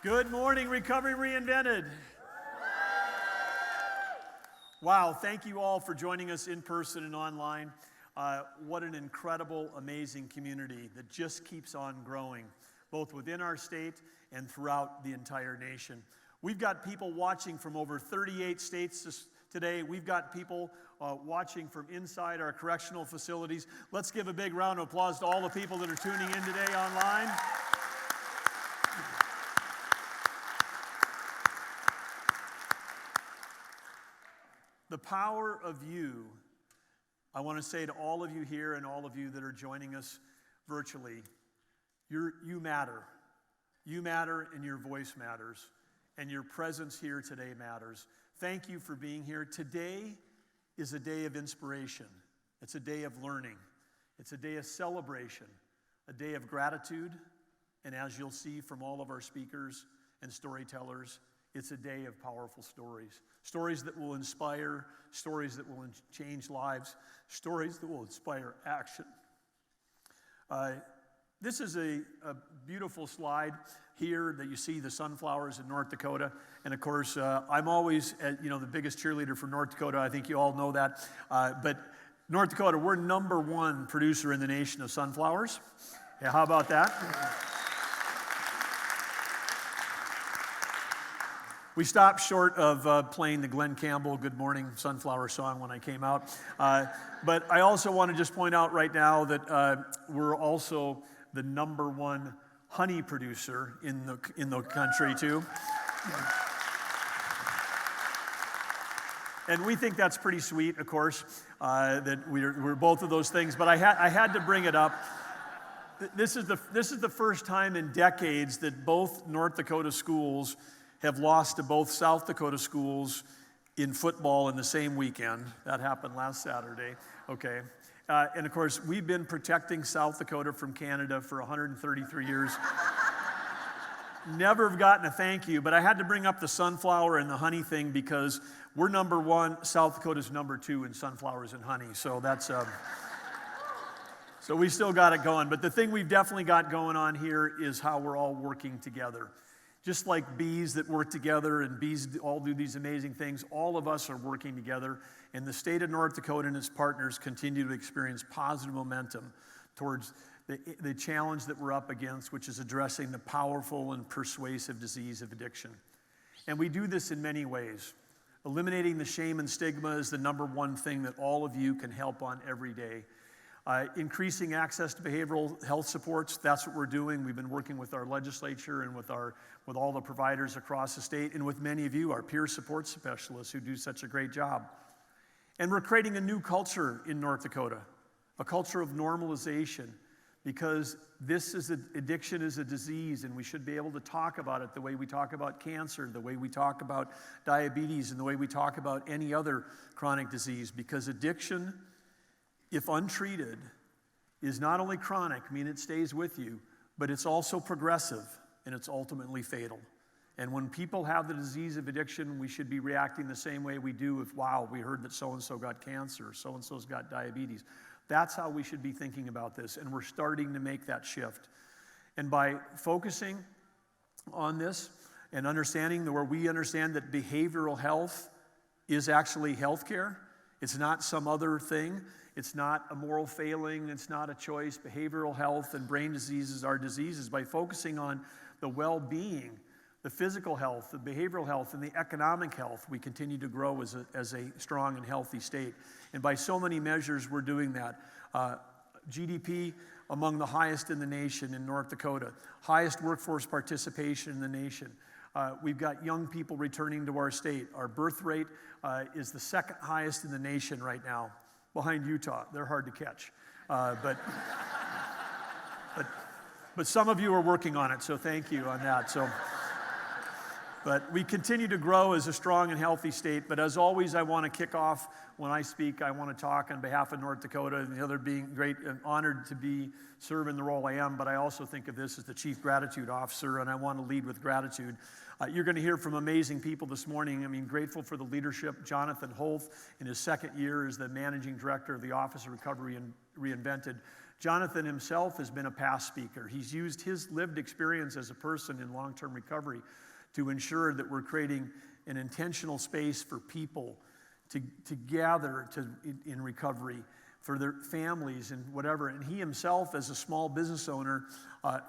Good morning, Recovery Reinvented. Wow, thank you all for joining us in person and online. What an incredible, amazing community that just keeps on growing, both within our state and throughout the entire nation. We've got people watching from over 38 states today. We've got people watching from inside our correctional facilities. Let's give a big round of applause to all the people that are tuning in today online. The power of you, I want to say to all of you here and all of you that are joining us virtually, you matter. You matter and your voice matters. And your presence here today matters. Thank you for being here. Today is a day of inspiration. It's a day of learning. It's a day of celebration, a day of gratitude. And as you'll see from all of our speakers and storytellers, it's a day of powerful stories. Stories that will inspire, stories that will change lives, stories that will inspire action. This is a beautiful slide here that you see the sunflowers in North Dakota. And of course, I'm always the biggest cheerleader for North Dakota. I think you all know that. But North Dakota, we're number one producer in the nation of sunflowers. Yeah, how about that? We stopped short of playing the Glenn Campbell Good Morning Sunflower song when I came out. But I also want to just point out right now that we're also the number one honey producer in the country too. And we think that's pretty sweet, of course, that we're both of those things. But I had to bring it up. This is the first time in decades that both North Dakota schools have lost to both South Dakota schools in football in the same weekend. That happened last Saturday. Okay. And of course, we've been protecting South Dakota from Canada for 133 years. Never have gotten a thank you, but I had to bring up the sunflower and the honey thing because we're number one, South Dakota's number two in sunflowers and honey. So that's, so we still got it going. But the thing we've definitely got going on here is how we're all working together. Just like bees that work together and bees all do these amazing things, all of us are working together. And the state of North Dakota and its partners continue to experience positive momentum towards the challenge that we're up against, which is addressing the powerful and persuasive disease of addiction. And we do this in many ways. Eliminating the shame and stigma is the number one thing that all of you can help on every day. Increasing access to behavioral health supports, that's what we're doing. We've been working with our legislature and with all the providers across the state and with many of you, our peer support specialists who do such a great job. And we're creating a new culture in North Dakota, a culture of normalization, because addiction is a disease and we should be able to talk about it the way we talk about cancer, the way we talk about diabetes, and the way we talk about any other chronic disease, because addiction, if untreated, is not only chronic, I mean it stays with you, but it's also progressive and it's ultimately fatal. And when people have the disease of addiction, we should be reacting the same way we do if, wow, we heard that so-and-so got cancer, so-and-so's got diabetes. That's how we should be thinking about this, and we're starting to make that shift. And by focusing on this and understanding where we understand that behavioral health is actually healthcare, it's not some other thing. It's not a moral failing. It's not a choice. Behavioral health and brain diseases are diseases. By focusing on the well-being, the physical health, the behavioral health, and the economic health, we continue to grow as a strong and healthy state. And by so many measures, we're doing that. GDP among the highest in the nation in North Dakota. Highest workforce participation in the nation. We've got young people returning to our state. Our birth rate is the second highest in the nation right now, behind Utah. They're hard to catch. But some of you are working on it, so thank you on that. But we continue to grow as a strong and healthy state. But as always, I want to kick off when I speak. I want to talk on behalf of North Dakota and the other being great and honored to be serving the role I am. But I also think of this as the Chief Gratitude Officer, and I want to lead with gratitude. You're going to hear from amazing people this morning. I mean, grateful for the leadership. Jonathan Holt, in his second year as the Managing Director of the Office of Recovery Reinvented. Jonathan himself has been a past speaker. He's used his lived experience as a person in long-term recovery to ensure that we're creating an intentional space for people to gather in recovery, for their families and whatever. And he himself, as a small business owner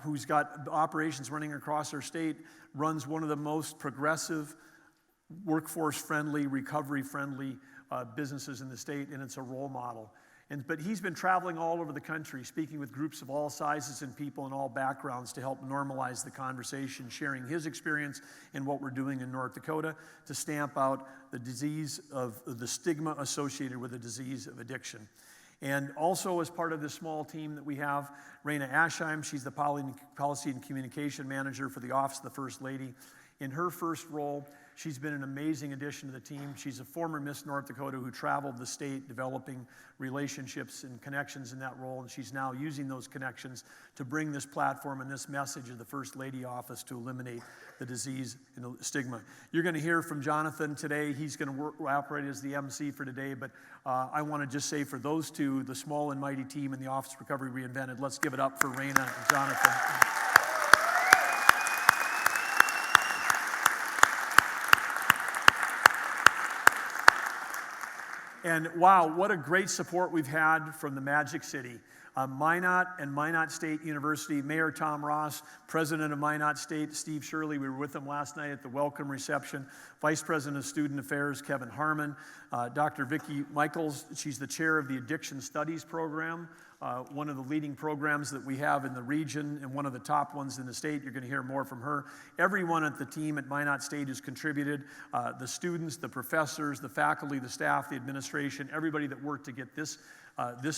who's got operations running across our state, runs one of the most progressive, workforce-friendly, recovery-friendly businesses in the state, and it's a role model. But he's been traveling all over the country, speaking with groups of all sizes and people in all backgrounds to help normalize the conversation, sharing his experience in what we're doing in North Dakota to stamp out the disease of the stigma associated with the disease of addiction. And also as part of this small team that we have, Raina Ashheim, she's the Policy and Communication Manager for the Office of the First Lady. In her first role, she's been an amazing addition to the team. She's a former Miss North Dakota who traveled the state developing relationships and connections in that role, and she's now using those connections to bring this platform and this message of the First Lady Office to eliminate the disease and the stigma. You're going to hear from Jonathan today. He's going to operate as the MC for today, but I want to just say for those two, the small and mighty team in the Office of Recovery Reinvented, let's give it up for Raina and Jonathan. And wow, what a great support we've had from the Magic City. Minot and Minot State University, Mayor Tom Ross, President of Minot State, Steve Shirley, we were with them last night at the welcome reception, Vice President of Student Affairs, Kevin Harmon, Dr. Vicki Michaels, she's the chair of the Addiction Studies Program, one of the leading programs that we have in the region and one of the top ones in the state. You're going to hear more from her. Everyone at the team at Minot State has contributed, the students, the professors, the faculty, the staff, the administration, everybody that worked to get this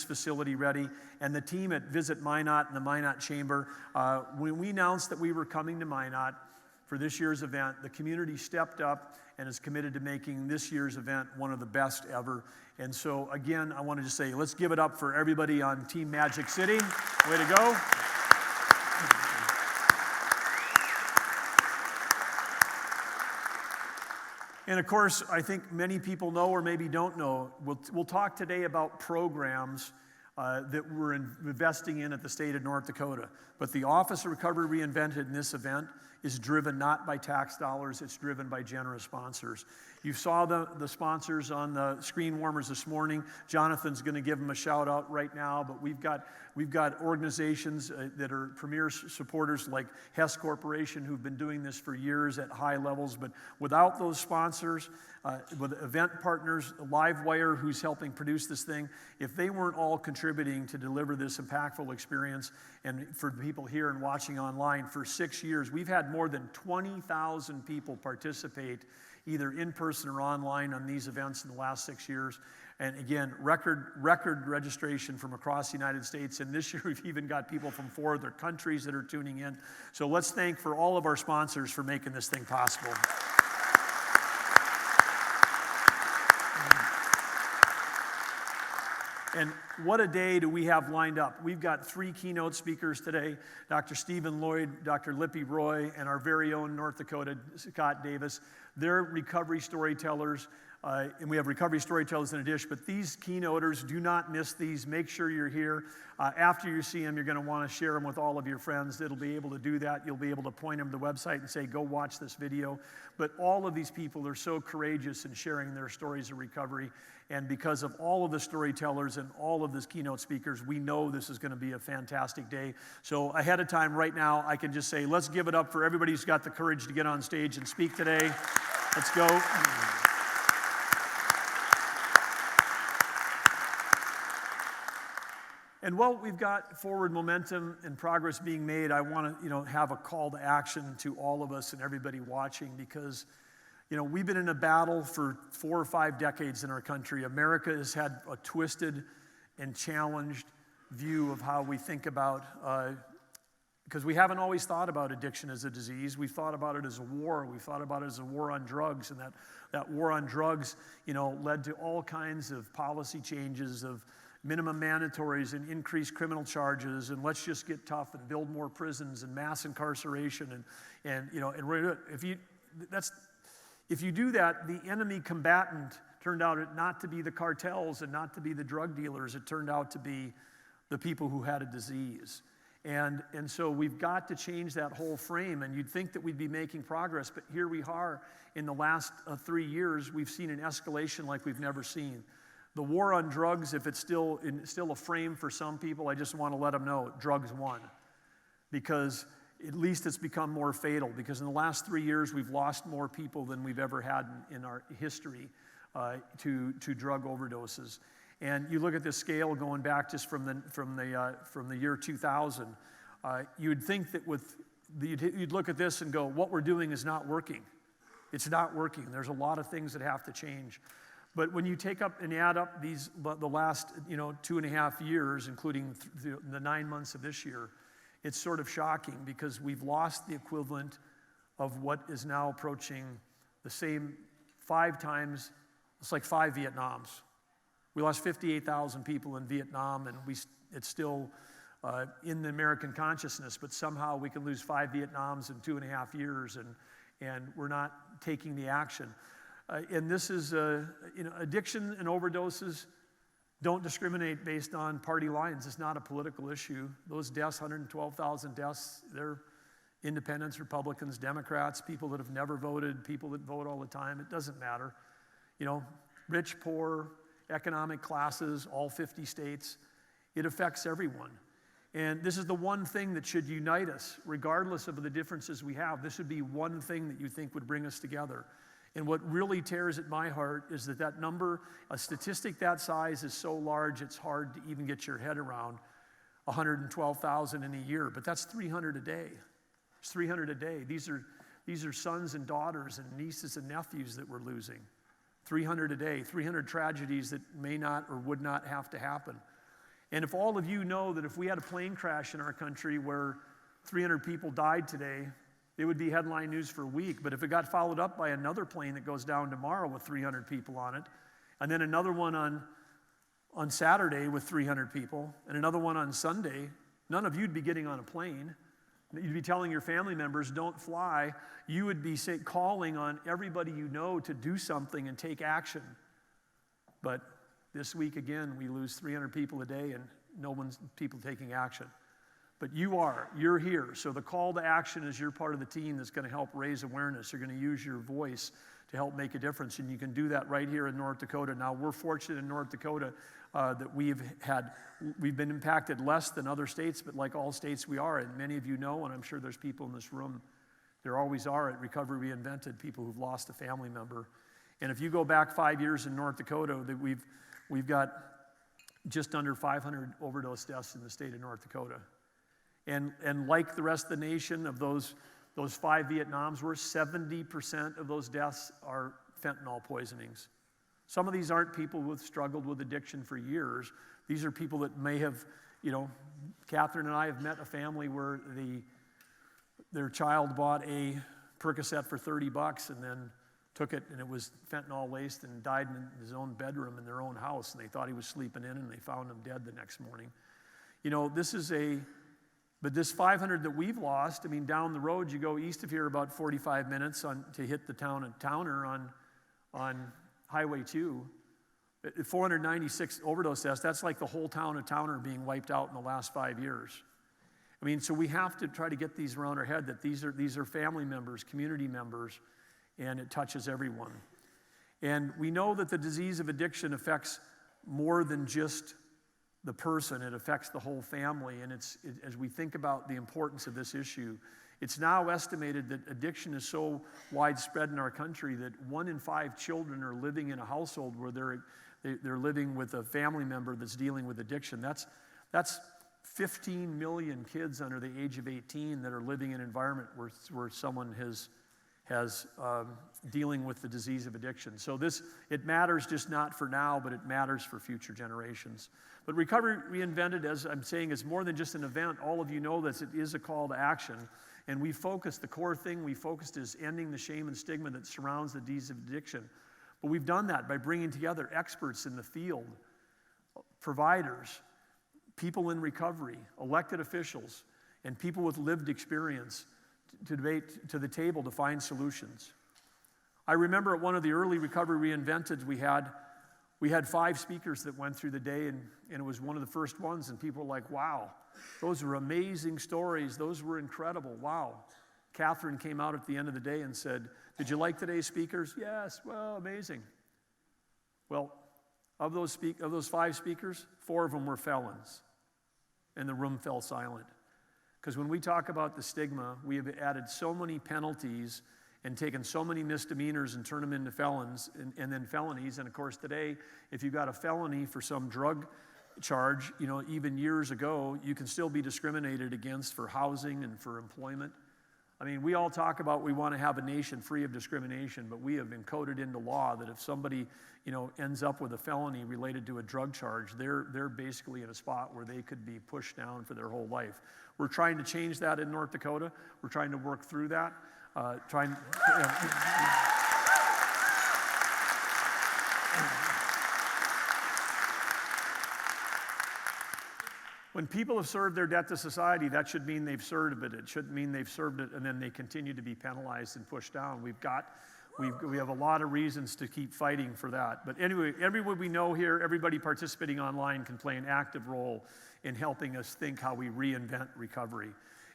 facility ready, and the team at Visit Minot and the Minot Chamber. When we announced that we were coming to Minot for this year's event, the community stepped up and is committed to making this year's event one of the best ever. And so, again, I wanted to say, let's give it up for everybody on Team Magic City. Way to go. And of course, I think many people know or maybe don't know, we'll talk today about programs that we're investing in at the state of North Dakota. But the Office of Recovery Reinvented in this event is driven not by tax dollars, it's driven by generous sponsors. You saw the sponsors on the screen warmers this morning. Jonathan's going to give them a shout out right now, but we've got organizations that are premier supporters like Hess Corporation who've been doing this for years at high levels, but without those sponsors, with event partners, Livewire who's helping produce this thing, if they weren't all contributing to deliver this impactful experience, and for people here and watching online, for 6 years, we've had more than 20,000 people participate either in person or online on these events in the last 6 years. And again, record registration from across the United States. And this year we've even got people from 4 other countries that are tuning in. So let's thank for all of our sponsors for making this thing possible. And what a day do we have lined up. We've got 3 keynote speakers today, Dr. Stephen Lloyd, Dr. Lippy Roy, and our very own North Dakota, Scott Davis. They're recovery storytellers, and we have recovery storytellers in addition, but these keynoters, do not miss these. Make sure you're here. After you see them, you're going to want to share them with all of your friends. It'll be able to do that. You'll be able to point them to the website and say, go watch this video. But all of these people are so courageous in sharing their stories of recovery. And because of all of the storytellers and all of these keynote speakers, we know this is going to be a fantastic day. So ahead of time right now, I can just say, let's give it up for everybody who's got the courage to get on stage and speak today. Let's go. And while we've got forward momentum and progress being made, I want to, have a call to action to all of us and everybody watching, because we've been in a battle for 4 or 5 decades in our country. America has had a twisted and challenged view of how we think about because we haven't always thought about addiction as a disease. We've thought about it as a war. We've thought about it as a war on drugs, and that war on drugs, led to all kinds of policy changes of minimum mandatories and increased criminal charges, and let's just get tough and build more prisons and mass incarceration, and we're gonna do it. If you do that, the enemy combatant turned out not to be the cartels and not to be the drug dealers. It turned out to be the people who had a disease. And so we've got to change that whole frame, and you'd think that we'd be making progress, but here we are. In the last 3 years, we've seen an escalation like we've never seen. The war on drugs, if it's still a frame for some people, I just want to let them know, drugs won. Because at least it's become more fatal, because in the last 3 years, we've lost more people than we've ever had in our history to drug overdoses. And you look at this scale going back just from the year 2000, you'd think that you'd look at this and go, what we're doing is not working. It's not working. There's a lot of things that have to change. But when you take up and add up the last 2.5 years, including the 9 months of this year, it's sort of shocking, because we've lost the equivalent of what is now approaching the same 5 times. It's like 5 Vietnams. We lost 58,000 people in Vietnam, and it's still in the American consciousness, but somehow we can lose 5 Vietnams in 2.5 years, and we're not taking the action. And this is, addiction and overdoses don't discriminate based on party lines. It's not a political issue. Those deaths, 112,000 deaths, they're independents, Republicans, Democrats, people that have never voted, people that vote all the time. It doesn't matter. Rich, poor, economic classes, all 50 states. It affects everyone. And this is the one thing that should unite us, regardless of the differences we have. This would be one thing that you think would bring us together. And what really tears at my heart is that number, a statistic that size is so large, it's hard to even get your head around 112,000 in a year. But that's 300 a day. It's 300 a day. These are sons and daughters and nieces and nephews that we're losing. 300 a day, 300 tragedies that may not or would not have to happen. And if all of you know that if we had a plane crash in our country where 300 people died today, it would be headline news for a week. But if it got followed up by another plane that goes down tomorrow with 300 people on it, and then another one on Saturday with 300 people, and another one on Sunday, none of you'd be getting on a plane. You'd be telling your family members, don't fly. You would be calling on everybody you know to do something and take action. But this week, again, we lose 300 people a day and people taking action. But you're here. So the call to action is you're part of the team that's going to help raise awareness. You're going to use your voice to help make a difference, and you can do that right here in North Dakota. Now, we're fortunate in North Dakota that we've been impacted less than other states, but like all states we are, and many of you know, and I'm sure there's people in this room, there always are at Recovery Reinvented, people who've lost a family member. And if you go back 5 years in North Dakota, that we've got just under 500 overdose deaths in the state of North Dakota. And like the rest of the nation, of those 5 Vietnams, 70% of those deaths are fentanyl poisonings. Some of these aren't people who've struggled with addiction for years. These are people that may have, Catherine and I have met a family where their child bought a Percocet for $30 and then took it, and it was fentanyl laced, and died in his own bedroom in their own house, and they thought he was sleeping in, and they found him dead the next morning. But this 500 that we've lost, down the road, you go east of here about 45 minutes to hit the town of Towner on Highway 2. 496 overdose deaths, that's like the whole town of Towner being wiped out in the last 5 years. So we have to try to get these around our head, that these are family members, community members, and it touches everyone. And we know that the disease of addiction affects more than just the person, it affects the whole family. And as we think about the importance of this issue, it's now estimated that addiction is so widespread in our country that 1 in 5 children are living in a household where they're living with a family member that's dealing with addiction. That's 15 million kids under the age of 18 that are living in an environment where someone has has dealing with the disease of addiction. So it matters just not for now, but it matters for future generations. But Recovery Reinvented, as I'm saying, is more than just an event. All of you know this. It is a call to action. And the core thing we focused is ending the shame and stigma that surrounds the disease of addiction. But we've done that by bringing together experts in the field, providers, people in recovery, elected officials, and people with lived experience to the table to find solutions. I remember at one of the early Recovery Reinvented, we had 5 speakers that went through the day, and it was one of the first ones, and people were like, wow, those were amazing stories. Those were incredible. Wow. Catherine came out at the end of the day and said, did you like today's speakers? Yes, well, amazing. Well, of those 5 speakers, 4 of them were felons, and the room fell silent. Because when we talk about the stigma, we have added so many penalties and taken so many misdemeanors and turned them into felons and then felonies. And of course today, if you got a felony for some drug charge, even years ago, you can still be discriminated against for housing and for employment. I mean, we all talk about we want to have a nation free of discrimination, but we have encoded into law that if somebody, ends up with a felony related to a drug charge, they're basically in a spot where they could be pushed down for their whole life. We're trying to change that in North Dakota. We're trying to work through that. When people have served their debt to society, that should mean they've served it. It shouldn't mean they've served it and then they continue to be penalized and pushed down. We have a lot of reasons to keep fighting for that. But anyway, everyone we know here, everybody participating online can play an active role in helping us think how we reinvent recovery.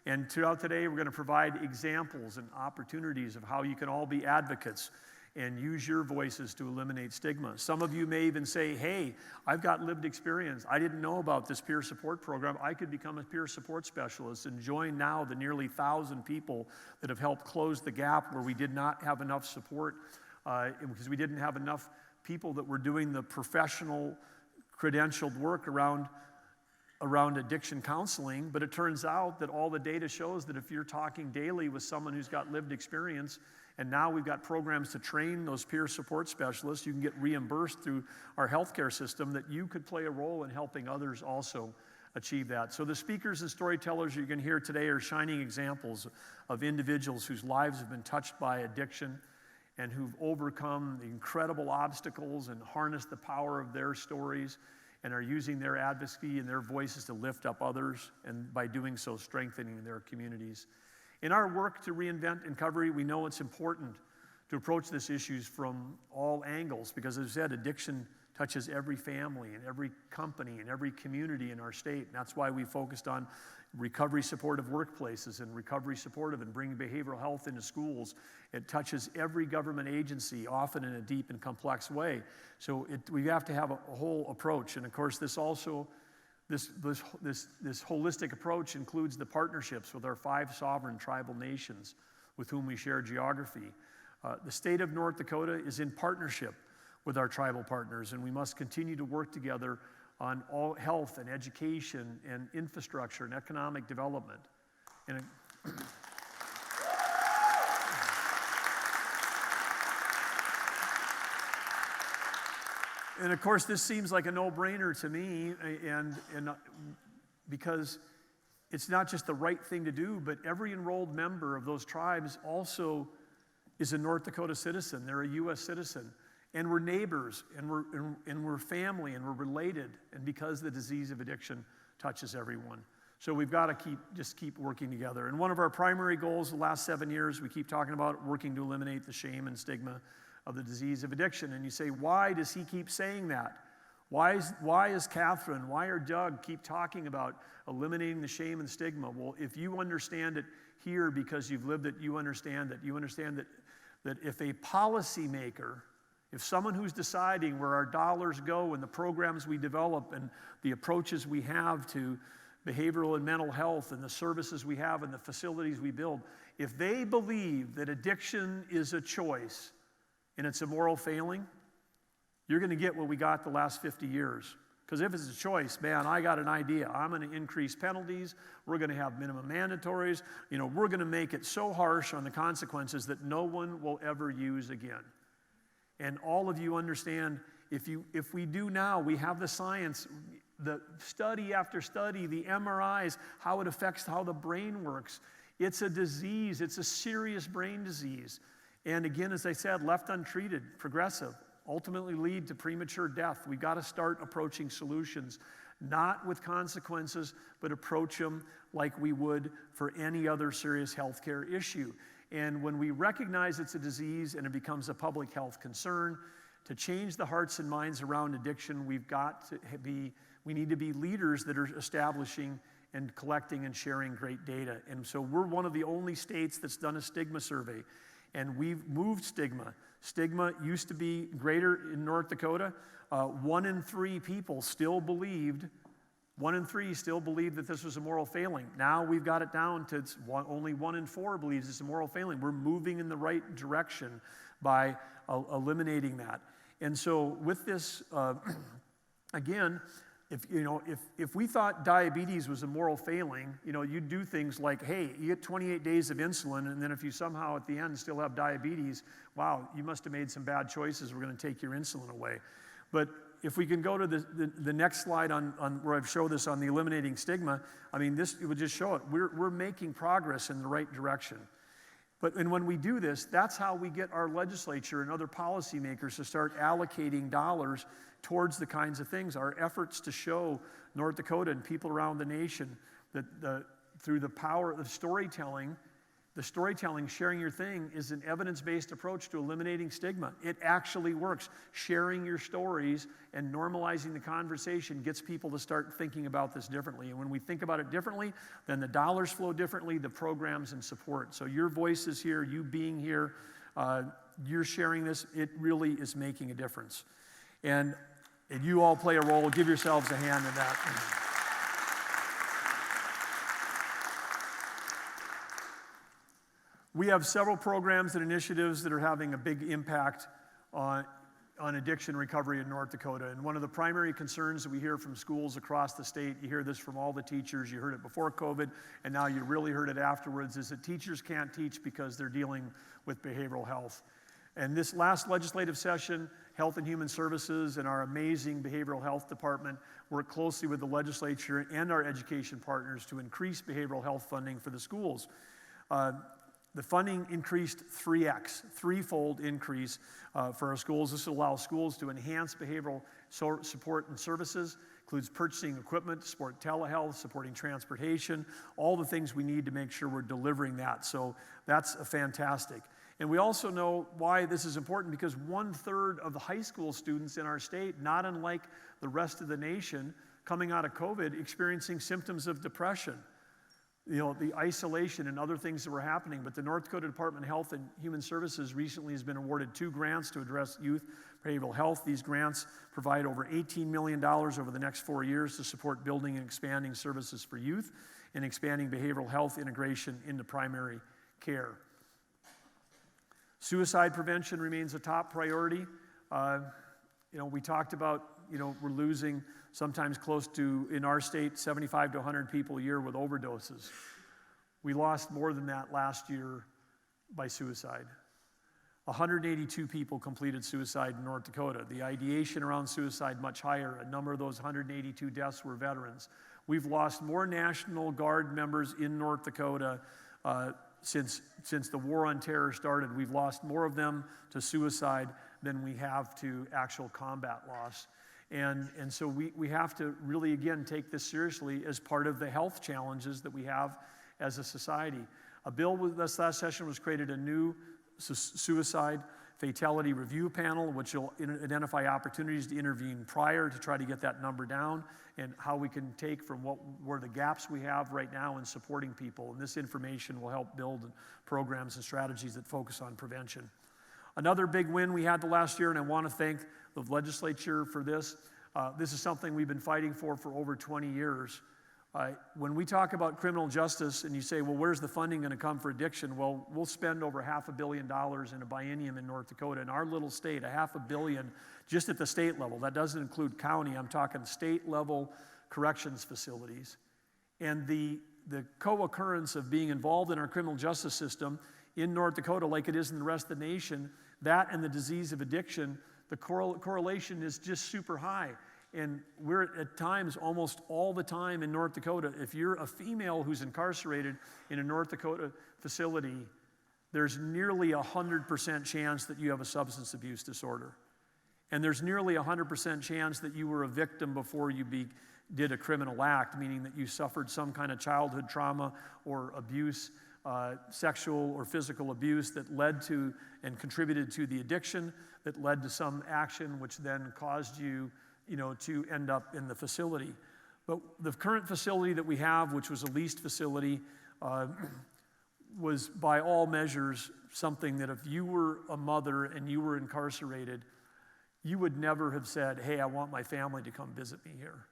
And throughout today, we're going to provide examples and opportunities of how you can all be advocates and use your voices to eliminate stigma. Some of you may even say, hey, I've got lived experience. I didn't know about this peer support program. I could become a peer support specialist and join now the nearly 1,000 people that have helped close the gap where we did not have enough support because we didn't have enough people that were doing the professional credentialed work around addiction counseling. But it turns out that all the data shows that if you're talking daily with someone who's got lived experience, and now we've got programs to train those peer support specialists, you can get reimbursed through our healthcare system, that you could play a role in helping others also achieve that. So the speakers and storytellers you're going to hear today are shining examples of individuals whose lives have been touched by addiction and who've overcome the incredible obstacles and harnessed the power of their stories and are using their advocacy and their voices to lift up others, and by doing so, strengthening their communities. In our work to reinvent recovery, we know it's important to approach these issues from all angles because, as I said, addiction touches every family and every company and every community in our state. And that's why we focused on recovery supportive workplaces and recovery supportive and bringing behavioral health into schools. It touches every government agency, often in a deep and complex way. So we have to have a whole approach. And of course, this holistic approach includes the partnerships with our 5 sovereign tribal nations with whom we share geography. The state of North Dakota is in partnership with our tribal partners, and we must continue to work together on all health and education and infrastructure and economic development. And of course, this seems like a no-brainer to me, and because it's not just the right thing to do, but every enrolled member of those tribes also is a North Dakota citizen. They're a U.S. citizen. And we're neighbors, and we're family, and we're related, and because the disease of addiction touches everyone. So we've got to keep working together. And one of our primary goals the last 7 years, we keep talking about working to eliminate the shame and stigma of the disease of addiction. And you say, why does he keep saying that? Why is Catherine, why are Doug keep talking about eliminating the shame and stigma? Well, if you understand it here because you've lived it, you understand that if a policymaker, if someone who's deciding where our dollars go and the programs we develop and the approaches we have to behavioral and mental health and the services we have and the facilities we build, if they believe that addiction is a choice and it's a moral failing, you're going to get what we got the last 50 years. Because if it's a choice, man, I got an idea. I'm going to increase penalties. We're going to have minimum mandatories. We're going to make it so harsh on the consequences that no one will ever use again. And all of you understand, if we do now, we have the science, the study after study, the MRIs, how it affects how the brain works. It's a disease. It's a serious brain disease. And again, as I said, left untreated, progressive, ultimately lead to premature death. We've got to start approaching solutions, not with consequences, but approach them like we would for any other serious healthcare issue. And when we recognize it's a disease and it becomes a public health concern, to change the hearts and minds around addiction, we need to be leaders that are establishing and collecting and sharing great data. And so we're one of the only states that's done a stigma survey. And we've moved stigma. Stigma used to be greater in North Dakota. 1 in 3 people still believed, 1 in 3 still believed that this was a moral failing. Now we've got it down to only 1 in 4 believes it's a moral failing. We're moving in the right direction by eliminating that. And so with this, again, if we thought diabetes was a moral failing, you'd do things like, hey, you get 28 days of insulin, and then if you somehow at the end still have diabetes, wow, you must have made some bad choices. We're going to take your insulin away. But if we can go to the next slide on where I've showed this on the eliminating stigma, this would just show it. We're making progress in the right direction. And when we do this, that's how we get our legislature and other policymakers to start allocating dollars towards the kinds of things. Our efforts to show North Dakota and people around the nation that through the power of storytelling, sharing your thing, is an evidence-based approach to eliminating stigma. It actually works. Sharing your stories and normalizing the conversation gets people to start thinking about this differently. And when we think about it differently, then the dollars flow differently, the programs and support. So your voice is here, you being here, you're sharing this, it really is making a difference. And you all play a role. Give yourselves a hand in that. We have several programs and initiatives that are having a big impact on addiction recovery in North Dakota. And one of the primary concerns that we hear from schools across the state, you hear this from all the teachers, you heard it before COVID, and now you really heard it afterwards, is that teachers can't teach because they're dealing with behavioral health. And this last legislative session, Health and Human Services and our amazing behavioral health department worked closely with the legislature and our education partners to increase behavioral health funding for the schools. The funding increased 3x, threefold increase for our schools. This will allow schools to enhance behavioral support and services, includes purchasing equipment to support telehealth, supporting transportation, all the things we need to make sure we're delivering that. So that's fantastic. And we also know why this is important, because 1/3 of the high school students in our state, not unlike the rest of the nation, coming out of COVID, experiencing symptoms of depression. The isolation and other things that were happening. But the North Dakota Department of Health and Human Services recently has been awarded 2 grants to address youth behavioral health. These grants provide over $18 million over the next 4 years to support building and expanding services for youth and expanding behavioral health integration into primary care. Suicide prevention remains a top priority. We talked about, we're losing sometimes close to, in our state, 75 to 100 people a year with overdoses. We lost more than that last year by suicide. 182 people completed suicide in North Dakota. The ideation around suicide much higher. A number of those 182 deaths were veterans. We've lost more National Guard members in North Dakota since the war on terror started. We've lost more of them to suicide than we have to actual combat loss. And so we have to really, again, take this seriously as part of the health challenges that we have as a society. A bill with this last session was created, a new suicide fatality review panel, which will identify opportunities to intervene prior to try to get that number down, and how we can take from where the gaps we have right now in supporting people. And this information will help build programs and strategies that focus on prevention. Another big win we had the last year, and I want to thank the legislature for this. This is something we've been fighting for over 20 years. When we talk about criminal justice and you say, well, where's the funding going to come for addiction? Well, we'll spend over $500 million in a biennium in North Dakota. In our little state, $500 million just at the state level. That doesn't include county. I'm talking state level corrections facilities. And the co-occurrence of being involved in our criminal justice system in North Dakota, like it is in the rest of the nation, that and the disease of addiction, the correlation is just super high. And we're at times, almost all the time in North Dakota, if you're a female who's incarcerated in a North Dakota facility, there's nearly 100% chance that you have a substance abuse disorder. And there's nearly 100% chance that you were a victim before you did a criminal act, meaning that you suffered some kind of childhood trauma or abuse, sexual or physical abuse that led to and contributed to the addiction, that led to some action which then caused you to end up in the facility. But the current facility that we have, which was a leased facility, was by all measures something that if you were a mother and you were incarcerated, you would never have said, hey, I want my family to come visit me here.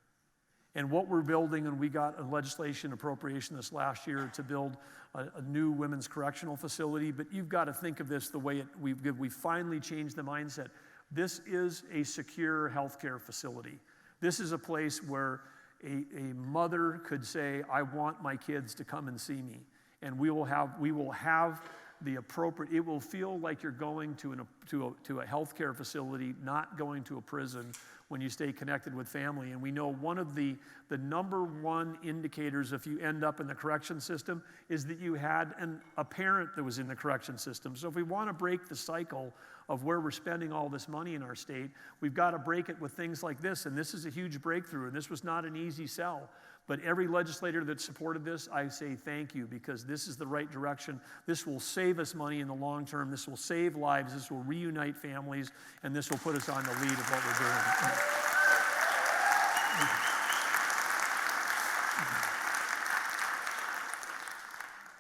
And what we're building, and we got a legislation appropriation this last year to build a new women's correctional facility, but you've got to think of this the way we finally changed the mindset. This is a secure healthcare facility. This is a place where a mother could say, I want my kids to come and see me. And we will have the appropriate, it will feel like you're going to a healthcare facility, not going to a prison when you stay connected with family. And we know one of the number one indicators if you end up in the correction system is that you had a parent that was in the correction system. So if we want to break the cycle of where we're spending all this money in our state, we've got to break it with things like this. And this is a huge breakthrough. And this was not an easy sell. But every legislator that supported this, I say thank you, because this is the right direction. This will save us money in the long term. This will save lives. This will reunite families. And this will put us on the lead of what we're doing.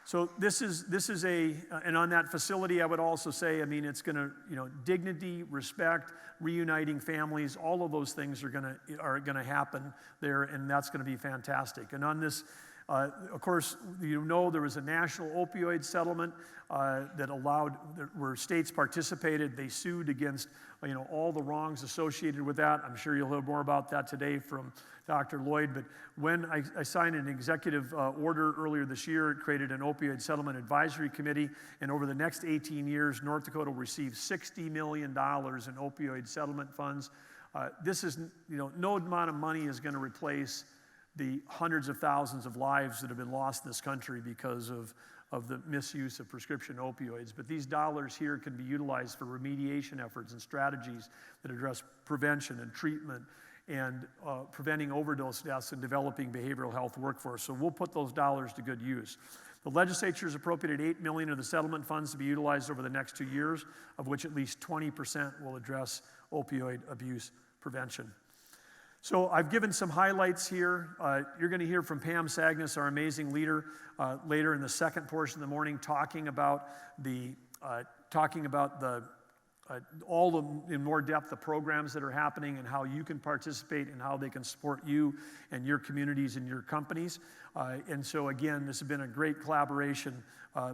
So this is and on that facility, I would also say, I mean, it's going to, dignity, respect, reuniting families, all of those things are going to happen there, and that's going to be fantastic. And on this, of course, there was a national opioid settlement where states participated. They sued against, all the wrongs associated with that. I'm sure you'll hear more about that today from Dr. Lloyd, but when I signed an executive order earlier this year, it created an opioid settlement advisory committee, and over the next 18 years, North Dakota will receive $60 million in opioid settlement funds. This is, no amount of money is going to replace the hundreds of thousands of lives that have been lost in this country because of the misuse of prescription opioids. But these dollars here can be utilized for remediation efforts and strategies that address prevention and treatment and preventing overdose deaths and developing behavioral health workforce. So we'll put those dollars to good use. The legislature has appropriated $8 million of the settlement funds to be utilized over the next 2 years, of which at least 20% will address opioid abuse prevention. So I've given some highlights here. You're going to hear from Pam Sagnis, our amazing leader, later in the second portion of the morning, talking about in more depth the programs that are happening and how you can participate and how they can support you and your communities and your companies. And so again, this has been a great collaboration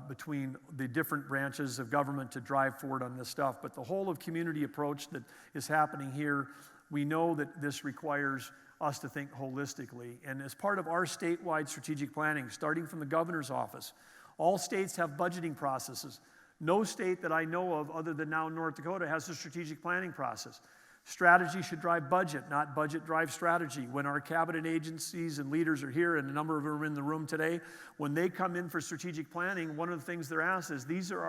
between the different branches of government to drive forward on this stuff. But the whole of community approach that is happening here, we know that this requires us to think holistically. And as part of our statewide strategic planning, starting from the governor's office, all states have budgeting processes. No state that I know of other than now North Dakota has a strategic planning process. Strategy should drive budget, not budget drive strategy. When our cabinet agencies and leaders are here, and a number of them are in the room today, when they come in for strategic planning, one of the things they're asked is, these are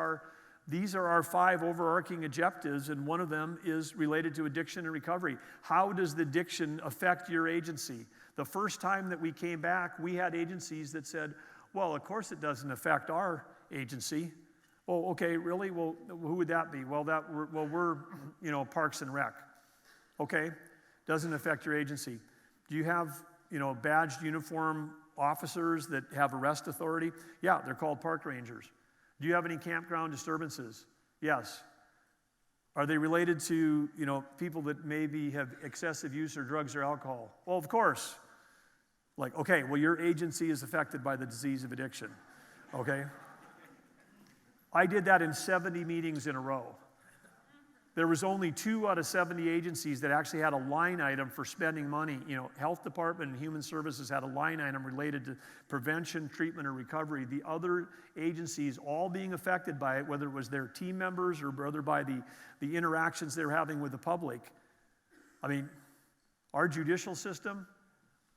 our 5 overarching objectives, and one of them is related to addiction and recovery. How does the addiction affect your agency? The first time that we came back, we had agencies that said, well, of course it doesn't affect our agency. Oh, okay, really? Well, who would that be? Well, we're Parks and Rec. Okay, doesn't affect your agency. Do you have, badged uniform officers that have arrest authority? Yeah, they're called park rangers. Do you have any campground disturbances? Yes. Are they related to, people that maybe have excessive use or drugs or alcohol? Well, of course. Like, okay, well, your agency is affected by the disease of addiction, okay? I did that in 70 meetings in a row. There was only 2 out of 70 agencies that actually had a line item for spending money. You know, Health Department and Human Services had a line item related to prevention, treatment, or recovery. The other agencies, all being affected by it, whether it was their team members or whether by the interactions they're having with the public. I mean, our judicial system,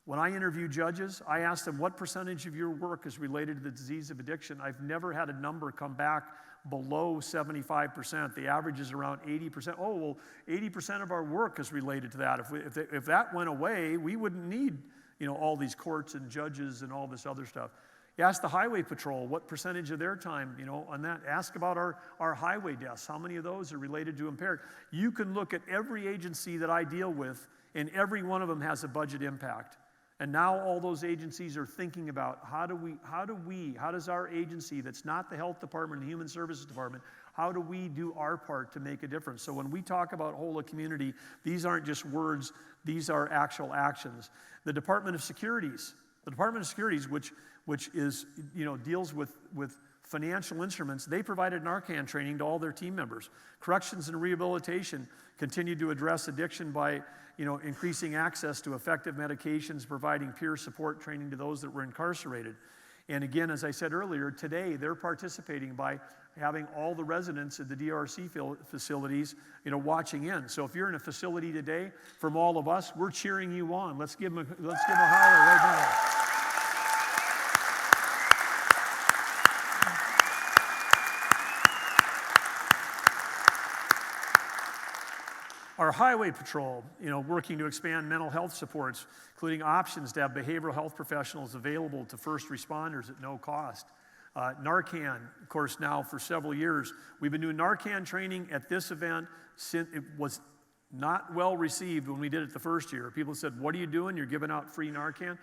when I interview judges, I ask them, what percentage of your work is related to the disease of addiction? I've never had a number come back below 75%. The average is around 80%. Oh, well, 80% of our work is related to that. If that went away, we wouldn't need, you know, all these courts and judges and all this other stuff. You ask the highway patrol, what percentage of their time, you know, on that. Ask about our highway deaths. How many of those are related to impaired? You can look at every agency that I deal with, and every one of them has a budget impact. And now all those agencies are thinking about how does our agency that's not the Health Department and the Human Services Department, how do we do our part to make a difference? So when we talk about whole of community, these aren't just words, these are actual actions. The Department of Securities, which is, you know, deals with financial instruments, they provided Narcan training to all their team members. Corrections and Rehabilitation continued to address addiction by, you know, increasing access to effective medications, providing peer support training to those that were incarcerated. And again, as I said earlier, today they're participating by having all the residents at the DRC facilities, you know, watching in. So if you're in a facility today, from all of us, we're cheering you on. Let's give them a holler right now. Our highway patrol, you know, working to expand mental health supports, including options to have behavioral health professionals available to first responders at no cost. Narcan, of course, now for several years, we've been doing Narcan training at this event. Since it was not well received when we did it the first year. People said, what are you doing? You're giving out free Narcan?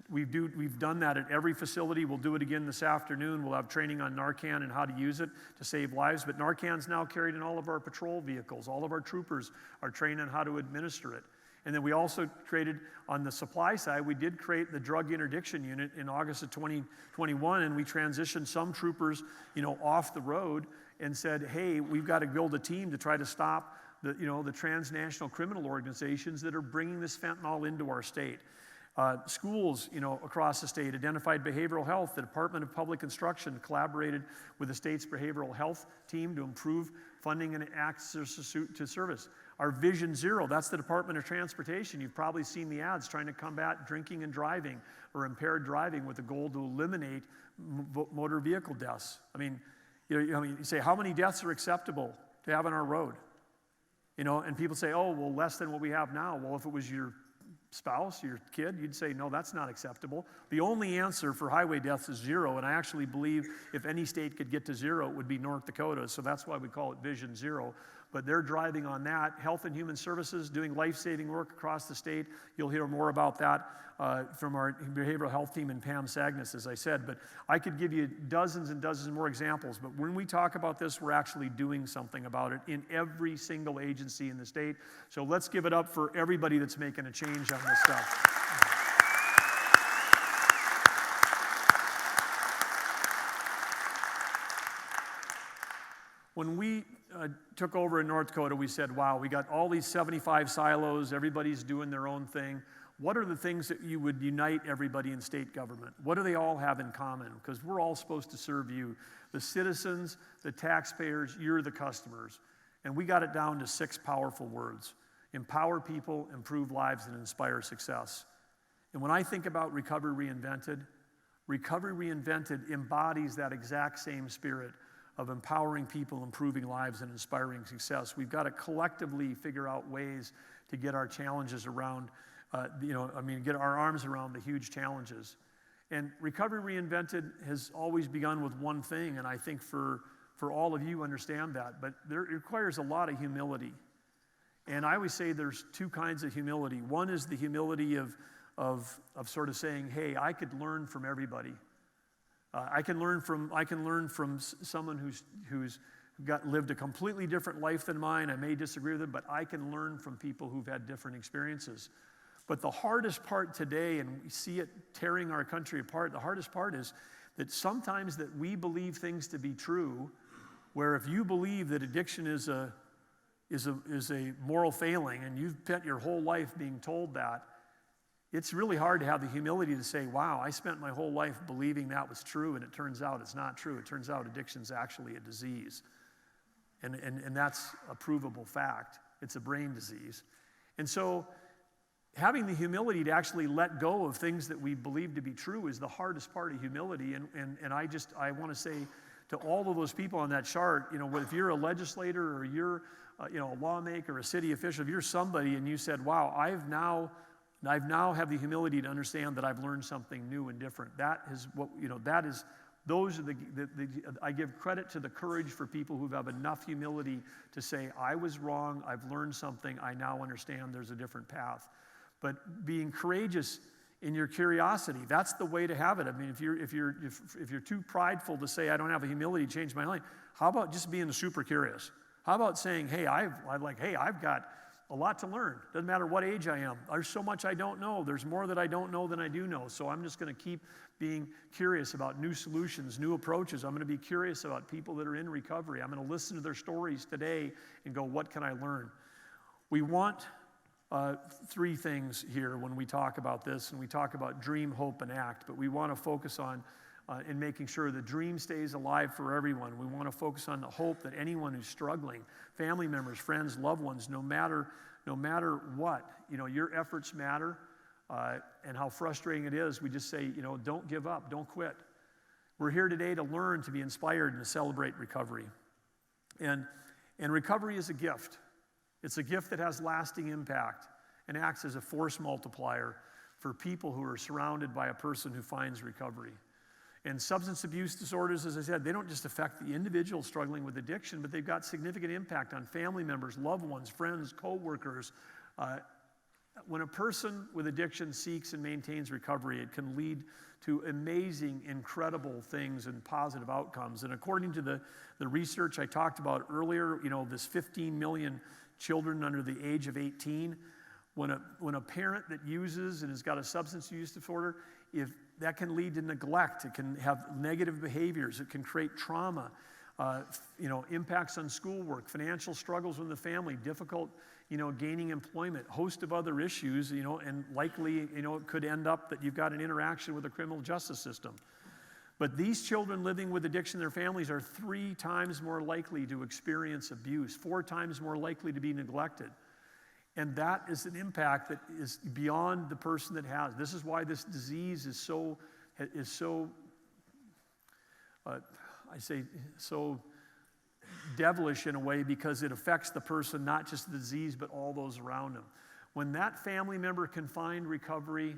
We've done that at every facility. We'll do it again this afternoon. We'll have training on Narcan and how to use it to save lives. But Narcan's now carried in all of our patrol vehicles. All of our troopers are trained on how to administer it. And then we also created, on the supply side, we did create the drug interdiction unit in August of 2021, and we transitioned some troopers, you know, off the road and said, hey, we've got to build a team to try to stop the transnational criminal organizations that are bringing this fentanyl into our state. Schools, you know, across the state identified behavioral health. The Department of Public Instruction collaborated with the state's behavioral health team to improve funding and access to service. Our Vision Zero, that's the Department of Transportation. You've probably seen the ads trying to combat drinking and driving or impaired driving with the goal to eliminate motor vehicle deaths. I mean, you say, how many deaths are acceptable to have on our road? You know, and people say, oh, well, less than what we have now. Well, if it was your spouse, your kid, you'd say, no, that's not acceptable. The only answer for highway deaths is 0, and I actually believe if any state could get to 0, it would be North Dakota, so that's why we call it Vision Zero. But they're driving on that. Health and Human Services doing life-saving work across the state. You'll hear more about that from our behavioral health team and Pam Sagnas, as I said. But I could give you dozens and dozens more examples. But when we talk about this, we're actually doing something about it in every single agency in the state. So let's give it up for everybody that's making a change on this stuff. When we took over in North Dakota, we said, wow, we got all these 75 silos, everybody's doing their own thing. What are the things that you would unite everybody in state government? What do they all have in common? Because we're all supposed to serve you. The citizens, the taxpayers, you're the customers. And we got it down to 6 powerful words. Empower people, improve lives, and inspire success. And when I think about Recovery Reinvented embodies that exact same spirit of empowering people, improving lives, and inspiring success. We've got to collectively figure out ways to get our challenges around, get our arms around the huge challenges. And Recovery Reinvented has always begun with one thing, and I think for all of you understand that, but it requires a lot of humility. And I always say there's 2 kinds of humility. One is the humility of sort of saying, hey, I could learn from everybody. I can learn from someone who's lived a completely different life than mine. I may disagree with them, but I can learn from people who've had different experiences. But the hardest part today, and we see it tearing our country apart, the hardest part is that sometimes that we believe things to be true, where if you believe that addiction is a moral failing and you've spent your whole life being told that, it's really hard to have the humility to say, wow, I spent my whole life believing that was true, and it turns out it's not true. It turns out addiction's actually a disease. And that's a provable fact. It's a brain disease. And so having the humility to actually let go of things that we believe to be true is the hardest part of humility. And I want to say to all of those people on that chart, if you're a legislator or you're a lawmaker, a city official, if you're somebody and you said, wow, I've now have the humility to understand that I've learned something new and different. That is what, those are I give credit to the courage for people who have enough humility to say, I was wrong, I've learned something, I now understand there's a different path. But being courageous in your curiosity, that's the way to have it. I mean, if you're too prideful to say, I don't have the humility to change my life, how about just being super curious? How about saying, hey, I've got a lot to learn. Doesn't matter what age I am. There's so much I don't know. There's more that I don't know than I do know. So I'm just going to keep being curious about new solutions, new approaches. I'm going to be curious about people that are in recovery. I'm going to listen to their stories today and go, what can I learn? We want three things here when we talk about this, and we talk about dream, hope, and act, but we want to focus on in making sure the dream stays alive for everyone. We want to focus on the hope that anyone who's struggling, family members, friends, loved ones, no matter what, your efforts matter, and how frustrating it is, we just say, don't give up, don't quit. We're here today to learn, to be inspired, and to celebrate recovery. And recovery is a gift. It's a gift that has lasting impact and acts as a force multiplier for people who are surrounded by a person who finds recovery. And substance abuse disorders, as I said, they don't just affect the individual struggling with addiction, but they've got significant impact on family members, loved ones, friends, co-workers. When a person with addiction seeks and maintains recovery, it can lead to amazing, incredible things and positive outcomes. And according to the research I talked about earlier, this 15 million children under the age of 18, when a parent that uses and has got a substance use disorder, if that can lead to neglect, it can have negative behaviors, it can create trauma, impacts on schoolwork, financial struggles in the family, difficult, gaining employment, host of other issues, and likely, it could end up that you've got an interaction with the criminal justice system. But these children living with addiction, their families are 3 times more likely to experience abuse, 4 times more likely to be neglected. And that is an impact that is beyond the person that has. This is why this disease is so devilish in a way, because it affects the person, not just the disease, but all those around them. When that family member can find recovery,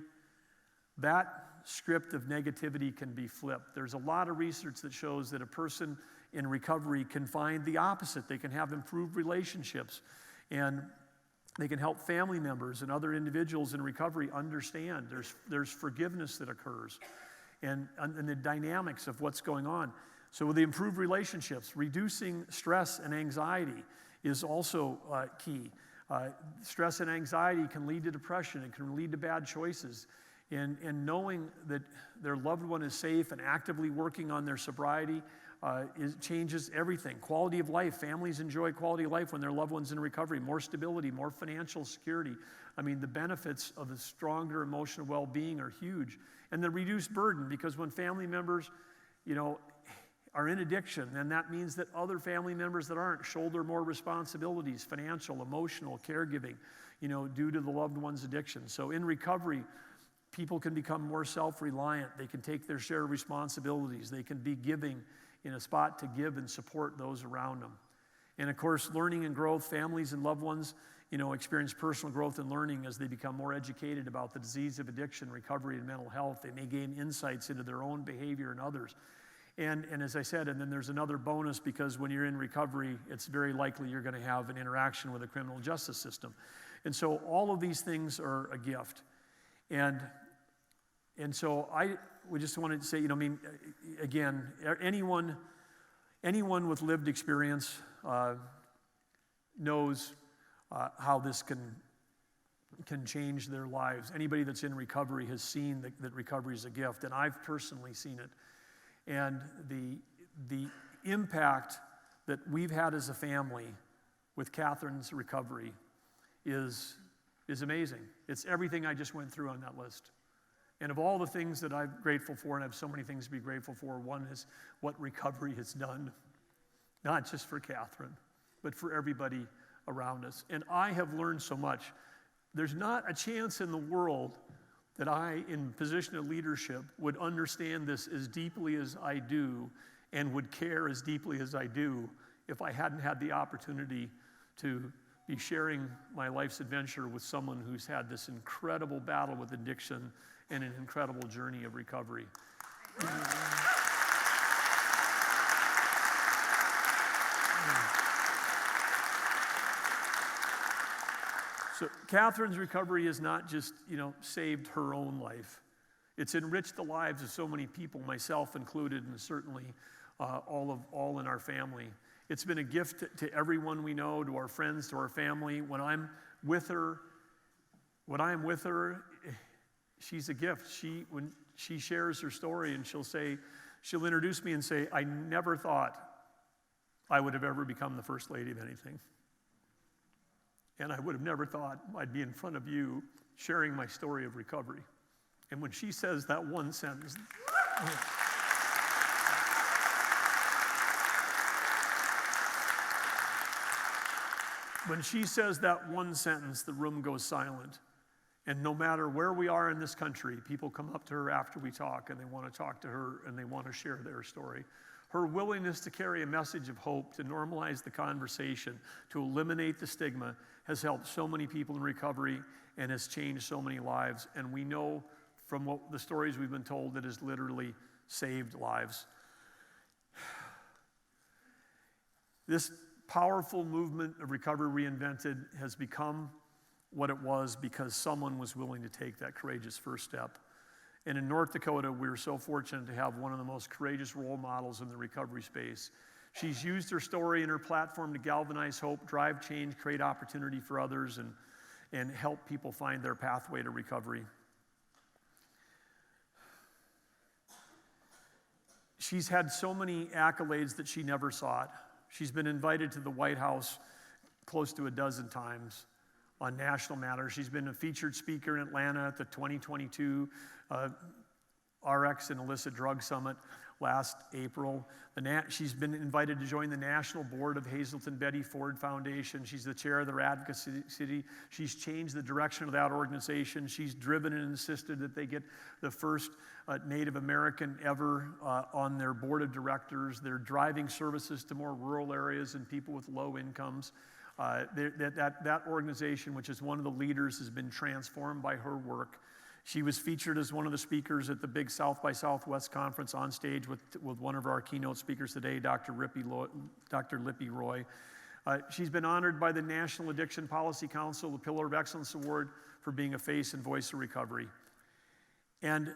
that script of negativity can be flipped. There's a lot of research that shows that a person in recovery can find the opposite. They can have improved relationships, and they can help family members and other individuals in recovery understand there's forgiveness that occurs and the dynamics of what's going on. So with the improved relationships, reducing stress and anxiety is also key. Stress and anxiety can lead to depression. It can lead to bad choices. And knowing that their loved one is safe and actively working on their sobriety changes everything. Quality of life. Families enjoy quality of life when their loved one's in recovery. More stability, more financial security. I mean, the benefits of a stronger emotional well-being are huge. And the reduced burden, because when family members, are in addiction, then that means that other family members that aren't shoulder more responsibilities, financial, emotional, caregiving, due to the loved one's addiction. So in recovery, people can become more self-reliant. They can take their share of responsibilities. They can be giving in a spot to give and support those around them. And of course, learning and growth, families and loved ones, experience personal growth and learning as they become more educated about the disease of addiction, recovery, and mental health. They may gain insights into their own behavior and others. And as I said, and then there's another bonus, because when you're in recovery, it's very likely you're going to have an interaction with the criminal justice system. And so all of these things are a gift. And so we just wanted to say, again, anyone with lived experience knows how this can can change their lives. Anybody that's in recovery has seen that recovery is a gift, and I've personally seen it. And the impact that we've had as a family with Catherine's recovery is amazing. It's everything I just went through on that list. And of all the things that I'm grateful for, and I have so many things to be grateful for, one is what recovery has done, not just for Catherine, but for everybody around us. And I have learned so much. There's not a chance in the world that I, in position of leadership, would understand this as deeply as I do and would care as deeply as I do if I hadn't had the opportunity to be sharing my life's adventure with someone who's had this incredible battle with addiction and an incredible journey of recovery. So Catherine's recovery has not just, saved her own life. It's enriched the lives of so many people, myself included, and certainly all in our family. It's been a gift to everyone we know, to our friends, to our family. When I'm with her, she's a gift. When she shares her story, and she'll introduce me and say, I never thought I would have ever become the first lady of anything. And I would have never thought I'd be in front of you sharing my story of recovery. And when she says that one sentence, the room goes silent. And no matter where we are in this country, people come up to her after we talk, and they want to talk to her, and they want to share their story. Her willingness to carry a message of hope, to normalize the conversation, to eliminate the stigma, has helped so many people in recovery and has changed so many lives. And we know from the stories we've been told that has literally saved lives. This powerful movement of Recovery Reinvented has become what it was because someone was willing to take that courageous first step. And in North Dakota, we're so fortunate to have one of the most courageous role models in the recovery space. She's used her story and her platform to galvanize hope, drive change, create opportunity for others, and help people find their pathway to recovery. She's had so many accolades that she never sought. She's been invited to the White House close to a dozen times on national matters. She's been a featured speaker in Atlanta at the 2022 RX and Illicit Drug Summit last April. She's been invited to join the national board of Hazelton Betty Ford Foundation. She's the chair of their advocacy. She's changed the direction of that organization. She's driven and insisted that they get the first Native American ever on their board of directors. They're driving services to more rural areas and people with low incomes. That organization, which is one of the leaders, has been transformed by her work. She was featured as one of the speakers at the big South by Southwest conference on stage with one of our keynote speakers today, Dr. Lippy Roy. She's been honored by the National Addiction Policy Council, the Pillar of Excellence Award, for being a face and voice of recovery. And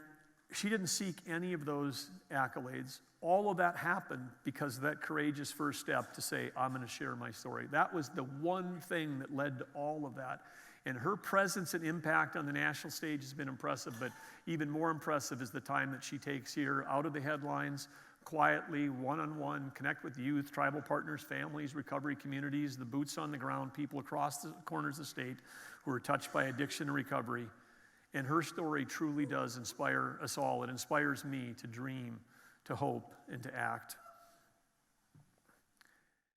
she didn't seek any of those accolades. All of that happened because of that courageous first step to say, I'm going to share my story. That was the one thing that led to all of that. And her presence and impact on the national stage has been impressive, but even more impressive is the time that she takes here out of the headlines, quietly, one-on-one, connect with youth, tribal partners, families, recovery communities, the boots on the ground, people across the corners of the state who are touched by addiction and recovery. And her story truly does inspire us all. It inspires me to dream, to hope, and to act.